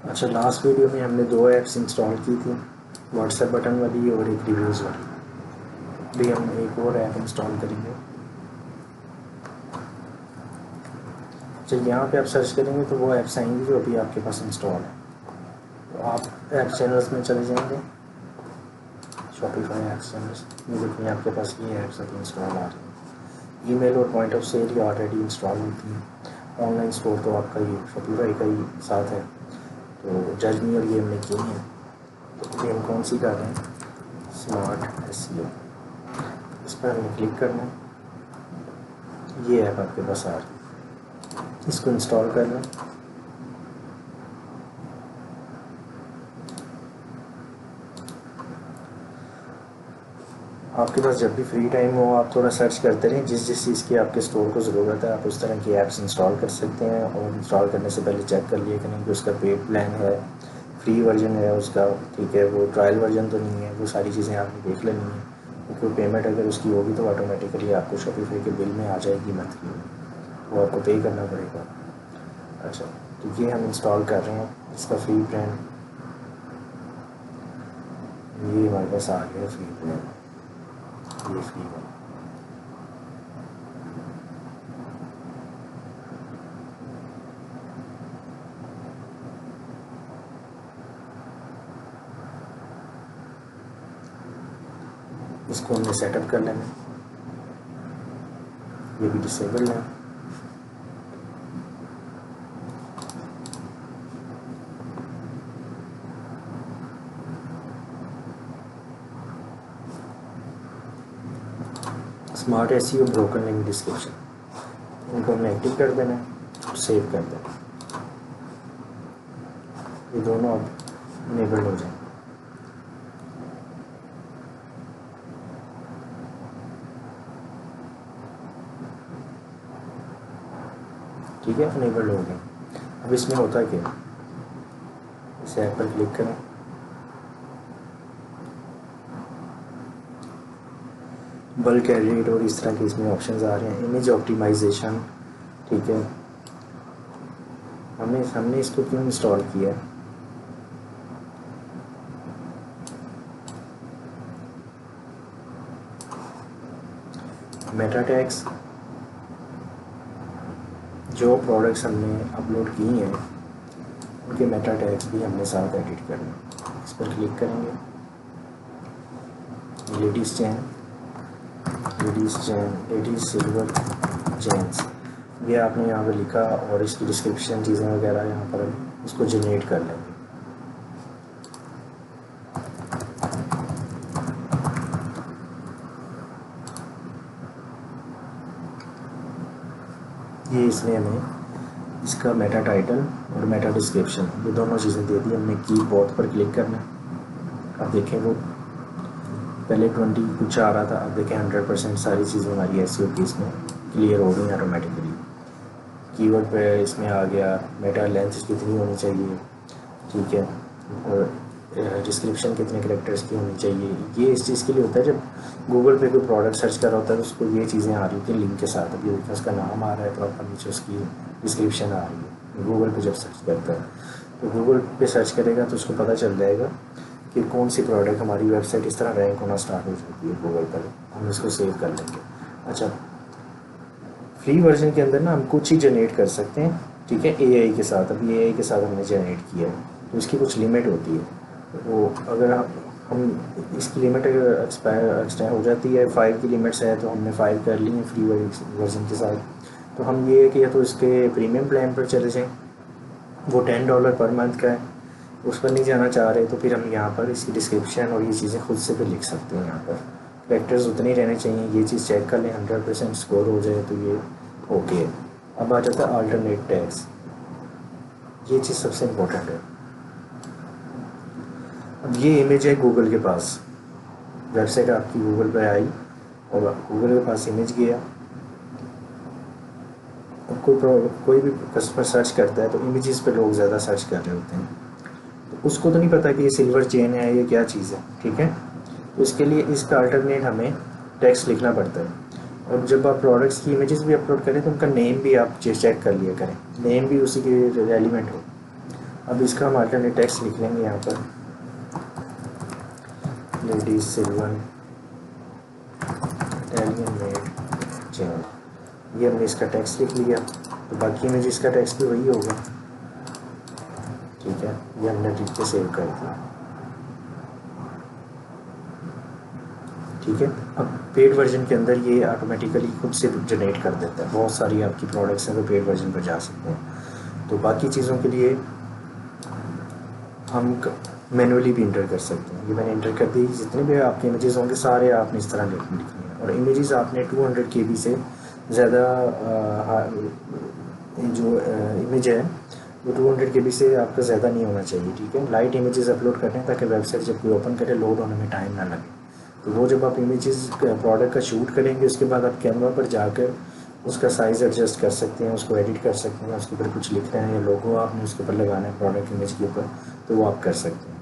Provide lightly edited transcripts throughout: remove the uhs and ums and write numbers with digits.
अच्छा, last video में हमने 2 ऐप्स इंस्टॉल की थी, व्हाट्सएप बटन वाली और एक रिव्यूज़ वाली। भी हम एक और ऐप इंस्टॉल करेंगे। तो यहाँ पे आप सर्च करेंगे तो वो ऐप्स आएंगी जो अभी आपके पास इंस्टॉल है। तो आप ऐप चैनल्स में चले जाएंगे, शॉपिफाई ऐप्स चैनल्स में देखिए आपके पास ये ऐप्स अभी इंस्टॉल आ रही हैं। ईमेल और पॉइंट ऑफ सेल ये ऑलरेडी इंस्टॉल होती हैं। ऑनलाइन स्टोर तो आपका ये शॉपिफाई का ही साथ है। तो जर्नी और ये हमने की है। तो ये हम कौन सी कर रहे हैं, स्मार्ट एसईओ, इस पर हमें क्लिक करना है। ये ऐप आपके पास आ रही है, इसको इंस्टॉल कर लें। आपके पास जब भी फ्री टाइम हो आप थोड़ा सर्च करते रहें, जिस चीज़ की आपके स्टोर को ज़रूरत है आप उस तरह की ऐप्स इंस्टॉल कर सकते हैं। और इंस्टॉल करने से पहले चेक कर लिए करें कि उसका पेड प्लान है, फ्री वर्जन है उसका, ठीक है, वो ट्रायल वर्जन तो नहीं है। वो सारी चीज़ें आपने देख लेनी है, क्योंकि पेमेंट अगर उसकी होगी तो ऑटोमेटिकली आपको शॉपिफाई के बिल में आ जाएगी मंथली, वो आपको पे करना पड़ेगा। अच्छा, तो ये हम इंस्टॉल कर रहे हैं, इसका फ्री प्लान ये हमारे पास आ गया फ्री प्लान, ये फ्री वाला। इसको हमने सेटअप कर लेना, ये भी डिसेबल है। Smart SEO broken link description, इनको हमने एक्टिव कर देना है, सेव कर देना। ये दोनों अब इनेबल्ड हो जाए। ठीक है, इनेबल्ड हो गए। अब इसमें होता क्या, इस ऐप पर क्लिक करें, बल्क एडिट और इस तरह के इसमें ऑप्शंस आ रहे हैं, इमेज ऑप्टिमाइजेशन। ठीक है, हमने इसको क्यों इंस्टॉल किया है, मेटा टैग्स, जो प्रोडक्ट्स हमने अपलोड किए हैं उनके मेटा टैग्स भी हमने साथ एडिट करना है। इस पर क्लिक करेंगे, लेडीज़ चैन, लेडीज़ सिल्वर चैन्स, ये आपने यहाँ पर लिखा और इसकी डिस्क्रिप्शन चीज़ें वगैरह यहाँ पर इसको जनरेट कर लेंगे। ये इसने हमें इसका मेटा टाइटल और मेटा डिस्क्रिप्शन ये दोनों चीज़ें दे दी। हमने की बोथ पर क्लिक करना है। अब देखें वो पहले 20 कुछ आ रहा था, अब देखें 100% सारी चीज़ें हमारी एसईओ की इसमें क्लियर हो गई ऑटोमेटिकली। कीवर्ड पे इसमें आ गया, मेटा लेंथ कितनी होनी चाहिए, ठीक है, और डिस्क्रिप्शन कितने कैरेक्टर्स की होनी चाहिए। ये इस चीज़ के लिए होता है जब गूगल पे कोई प्रोडक्ट सर्च कर रहा होता है तो उसको ये चीज़ें आ रही होती हैं लिंक के साथ। अभी देखिए उसका नाम आ रहा है प्रॉपर, नीचे उसकी डिस्क्रिप्शन आ रही है। गूगल पे जब सर्च करता है तो गूगल पे सर्च करेगा तो उसको पता चल जाएगा कि कौन सी प्रोडक्ट हमारी वेबसाइट इस तरह रैंक होना स्टार्ट हो जाती है गूगल पर। हम इसको सेव कर लेंगे। अच्छा, फ्री वर्जन के अंदर ना हम कुछ ही जनरेट कर सकते हैं, ठीक है, एआई के साथ। अभी एआई के साथ हमने जनरेट किया है तो इसकी कुछ लिमिट होती है। वो अगर हम इसकी लिमिट अगर एक्सटेंड हो जाती है, 5 की लिमिट्स है तो हमने 5 कर ली है फ्री वर्जन के साथ। तो हम ये कि या तो इसके प्रीमियम प्लान पर चले जाएँ, वो $10 पर मंथ का है, उस पर नहीं जाना चाह रहे तो फिर हम यहाँ पर इसकी डिस्क्रिप्शन और ये चीज़ें खुद से भी लिख सकते हैं। यहाँ पर कैरेक्टर्स उतने ही रहने चाहिए, ये चीज़ चेक कर लें, 100% स्कोर हो जाए तो ये ओके है। अब आ जाता है अल्टरनेट टैग्स, ये चीज़ सबसे इम्पोर्टेंट है। अब ये इमेज है गूगल के पास, वेबसाइट आपकी गूगल पर आई और गूगल के पास इमेज गया। अब कोई भी कस्टमर सर्च करता है तो इमेजेस पे लोग ज़्यादा सर्च कर रहे होते हैं, तो उसको तो नहीं पता कि ये सिल्वर चेन है, ये क्या चीज़ है, ठीक है। तो इसके लिए इसका अल्टरनेट हमें टेक्स्ट लिखना पड़ता है। और जब आप प्रोडक्ट्स की इमेजेस भी अपलोड करें तो उनका नेम भी आप चेक कर लिया करें, नेम भी उसी के रेलिवेंट हो। अब इसका हम अल्टरनेट टेक्स्ट लिख लेंगे यहाँ पर, ladies silver Italian made chain, ये हमने इसका टेक्स्ट लिख लिया। तो बाकी में जिसका टेक्स्ट भी वही होगा, ठीक है, ये हमने लिख के सेव कर दिया। ठीक है, अब पेड वर्जन के अंदर ये ऑटोमेटिकली खुद से जनरेट कर देता है। बहुत सारी आपकी प्रोडक्ट्स हैं तो पेड वर्जन पर जा सकते हैं। तो बाकी चीज़ों के लिए हम मैनुअली भी इंटर कर सकते हैं। ये मैंने इंटर कर दी, जितने भी आपके इमेजेस होंगे सारे आपने इस तरह लिखने हैं। और इमेजेस आपने 200 KB से ज़्यादा जो इमेज है वो 200 KB से आपका ज़्यादा नहीं होना चाहिए। ठीक है, लाइट इमेजेस अपलोड करते हैं ताकि वेबसाइट जब कोई ओपन करे लोड होने में टाइम ना लगे। तो वो जब आप इमेजेस प्रोडक्ट का शूट करेंगे उसके बाद आप कैमरा पर जाकर उसका साइज़ एडजस्ट कर सकते हैं, उसको एडिट कर सकते हैं, उसके ऊपर कुछ लिखना है या लोगो आपने उसके ऊपर लगाना है प्रोडक्ट इमेज के ऊपर, तो वो आप कर सकते हैं।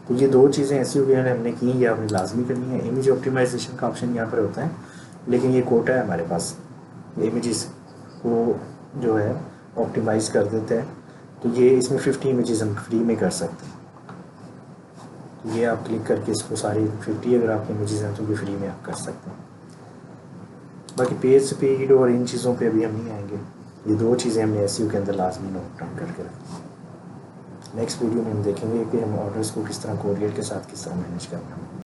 तो ये दो चीज़ें ऐसी हो गई हमने की, ये आपने लाजमी करनी है। इमेज ऑप्टिमाइजेशन का ऑप्शन यहाँ पर होता है, लेकिन ये कोटा है हमारे पास, इमेजेस को जो है ऑप्टिमाइज़ कर देते हैं। तो ये इसमें 50 इमेजेस हम फ्री में कर सकते हैं। तो ये आप क्लिक करके इसको सारी 50 अगर आपकी इमेजेस हैं तो ये फ्री में आप कर सकते हैं। बाकी पेज स्पीड और इन चीज़ों पे अभी हम नहीं आएंगे। ये दो चीज़ें हमने एसईओ के अंदर लाजमी नोट डाउन करके रखी। नेक्स्ट वीडियो में हम देखेंगे कि हम ऑर्डर्स को किस तरह कोरियर के साथ किस तरह मैनेज करना है।